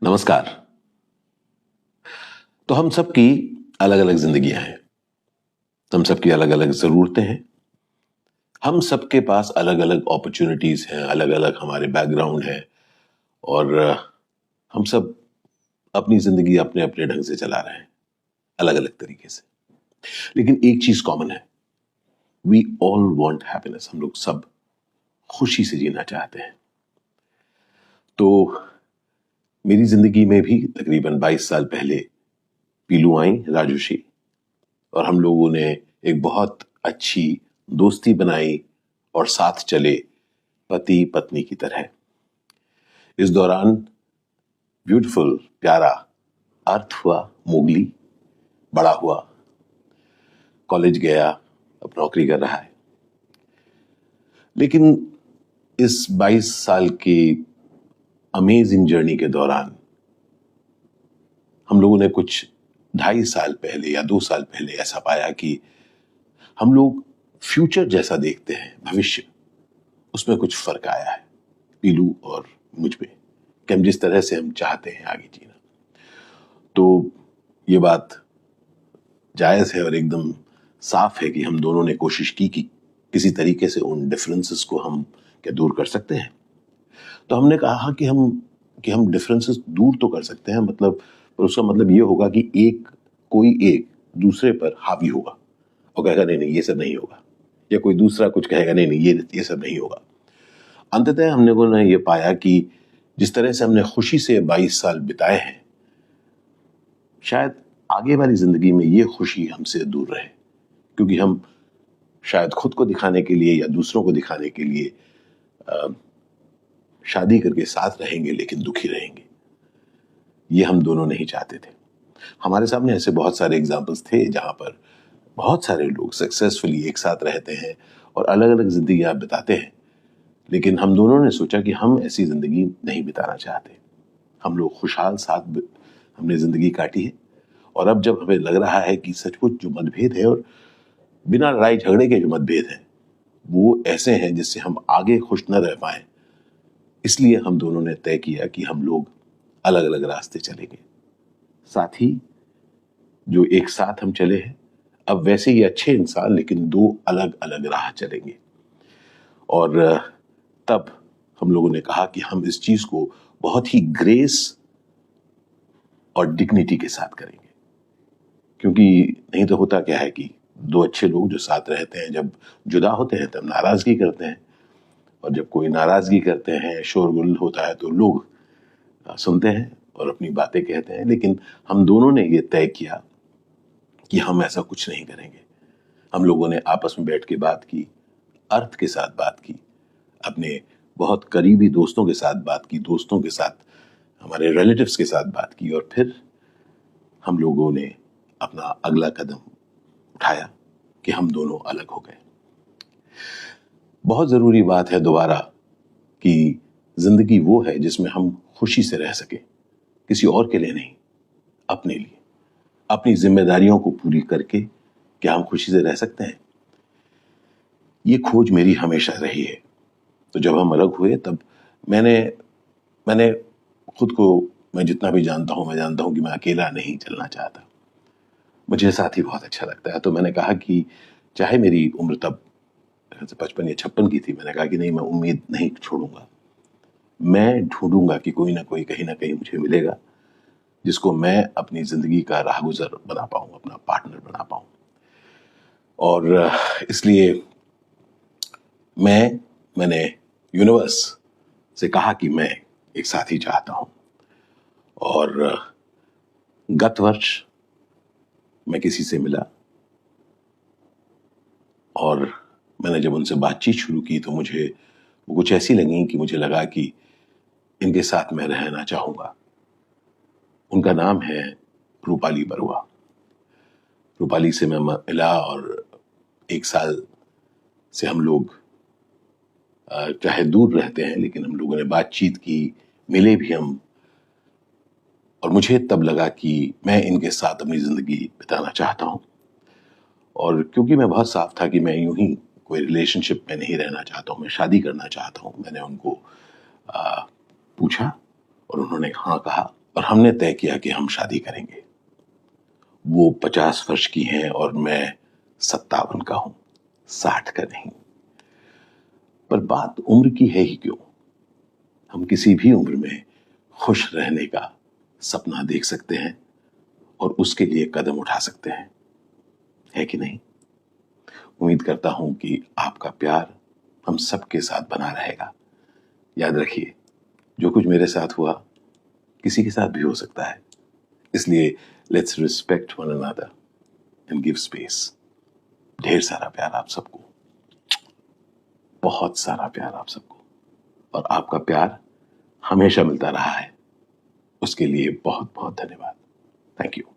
नमस्कार। तो हम सबकी अलग अलग जिंदगियां हैं, हम सबकी अलग अलग जरूरतें हैं, हम सबके पास अलग अलग अपॉर्चुनिटीज हैं, अलग अलग हमारे बैकग्राउंड है और हम सब अपनी जिंदगी अपने अपने ढंग से चला रहे हैं, अलग अलग तरीके से। लेकिन एक चीज कॉमन है, वी ऑल वांट हैप्पीनेस। हम लोग सब खुशी से जीना चाहते हैं। तो मेरी जिंदगी में भी तकरीबन 22 साल पहले पीलू आई, राजुशी, और हम लोगों ने एक बहुत अच्छी दोस्ती बनाई और साथ चले पति पत्नी की तरह। इस दौरान ब्यूटीफुल प्यारा अर्थ हुआ, मोगली बड़ा हुआ, कॉलेज गया, अब नौकरी कर रहा है। लेकिन इस 22 साल की अमेजिंग जर्नी के दौरान हम लोगों ने कुछ 2.5 साल पहले या 2 साल पहले ऐसा पाया कि हम लोग फ्यूचर जैसा देखते हैं, भविष्य, उसमें कुछ फर्क आया है पीलू और मुझ में, कि हम जिस तरह से हम चाहते हैं आगे जीना। तो ये बात जायज है और एकदम साफ है कि हम दोनों ने कोशिश की कि किसी तरीके से उन डिफरेंसेस को हम क्या दूर कर सकते हैं। तो हमने कहा कि हम डिफरेंसेस दूर तो कर सकते हैं, मतलब, पर उसका मतलब ये होगा कि कोई एक दूसरे पर हावी होगा और कहेगा नहीं नहीं ये सब नहीं होगा, या कोई दूसरा कुछ कहेगा नहीं नहीं ये सब नहीं होगा। अंततः हमने को ने ये पाया कि जिस तरह से हमने खुशी से 22 साल बिताए हैं, शायद आगे वाली जिंदगी में ये खुशी हमसे दूर रहे, क्योंकि हम शायद खुद को दिखाने के लिए या दूसरों को दिखाने के लिए शादी करके साथ रहेंगे लेकिन दुखी रहेंगे। ये हम दोनों नहीं चाहते थे। हमारे सामने ऐसे बहुत सारे एग्जाम्पल्स थे जहां पर बहुत सारे लोग सक्सेसफुली एक साथ रहते हैं और अलग अलग जिंदगियां बिताते हैं, लेकिन हम दोनों ने सोचा कि हम ऐसी जिंदगी नहीं बिताना चाहते। हम लोग खुशहाल साथ हमने जिंदगी काटी है, और अब जब हमें लग रहा है कि सचमुच जो मतभेद है, और बिना लड़ाई झगड़े के जो मतभेद हैं, वो ऐसे हैं जिससे हम आगे खुश न रह पाए, इसलिए हम दोनों ने तय किया कि हम लोग अलग अलग रास्ते चलेंगे। साथ ही जो एक साथ हम चले हैं, अब वैसे ही अच्छे इंसान लेकिन दो अलग अलग राह चलेंगे। और तब हम लोगों ने कहा कि हम इस चीज को बहुत ही ग्रेस और डिग्निटी के साथ करेंगे, क्योंकि नहीं तो होता क्या है कि दो अच्छे लोग जो साथ रहते हैं, जब जुदा होते हैं तब नाराजगी करते हैं, और जब कोई नाराजगी करते हैं, शोरगुल होता है, तो लोग सुनते हैं और अपनी बातें कहते हैं। लेकिन हम दोनों ने ये तय किया कि हम ऐसा कुछ नहीं करेंगे। हम लोगों ने आपस में बैठ के बात की, अर्थ के साथ बात की, अपने बहुत करीबी दोस्तों के साथ बात की, दोस्तों के साथ, हमारे रिलेटिव्स के साथ बात की, और फिर हम लोगों ने अपना अगला कदम उठाया कि हम दोनों अलग हो गए। बहुत जरूरी बात है दोबारा कि जिंदगी वो है जिसमें हम खुशी से रह सके, किसी और के लिए नहीं, अपने लिए, अपनी जिम्मेदारियों को पूरी करके क्या हम खुशी से रह सकते हैं। ये खोज मेरी हमेशा रही है। तो जब हम अलग हुए तब मैंने खुद को, मैं जितना भी जानता हूं, मैं जानता हूं कि मैं अकेला नहीं चलना चाहता, मुझे साथी बहुत अच्छा लगता है। तो मैंने कहा कि चाहे मेरी उम्र तब 55 या 56 की थी, मैंने कहा कि नहीं, मैं उम्मीद नहीं छोड़ूंगा, मैं ढूंढूंगा कि कोई ना कोई कहीं ना कहीं मुझे मिलेगा जिसको मैं अपनी जिंदगी का राहगुजर बना पाऊं, अपना पार्टनर बना पाऊं। और इसलिए मैंने यूनिवर्स से कहा कि मैं एक साथी चाहता हूं। और गत वर्ष मैं किसी से मिला, और मैंने जब उनसे बातचीत शुरू की तो मुझे वो कुछ ऐसी लगी कि मुझे लगा कि इनके साथ मैं रहना चाहूंगा। उनका नाम है रूपाली बरुआ। रूपाली से मैं मिला और 1 साल से हम लोग चाहे दूर रहते हैं लेकिन हम लोगों ने बातचीत की, मिले भी हम, और मुझे तब लगा कि मैं इनके साथ अपनी जिंदगी बिताना चाहता हूं। और क्योंकि मैं बहुत साफ था कि मैं यूं ही कोई रिलेशनशिप में नहीं रहना चाहता हूं, मैं शादी करना चाहता हूं, मैंने उनको पूछा और उन्होंने हाँ कहा। और हमने तय किया कि हम शादी करेंगे। वो 50 वर्ष की हैं और मैं 57 का हूं, 60 का नहीं। पर बात उम्र की है ही क्यों? हम किसी भी उम्र में खुश रहने का सपना देख सकते हैं और उसके लिए कदम उठा सकते हैं, है कि नहीं? उम्मीद करता हूं कि आपका प्यार हम सबके साथ बना रहेगा। याद रखिए, जो कुछ मेरे साथ हुआ किसी के साथ भी हो सकता है, इसलिए let's respect one another and give space. ढेर सारा प्यार आप सबको, बहुत सारा प्यार आप सबको, और आपका प्यार हमेशा मिलता रहा है, उसके लिए बहुत बहुत धन्यवाद। Thank you.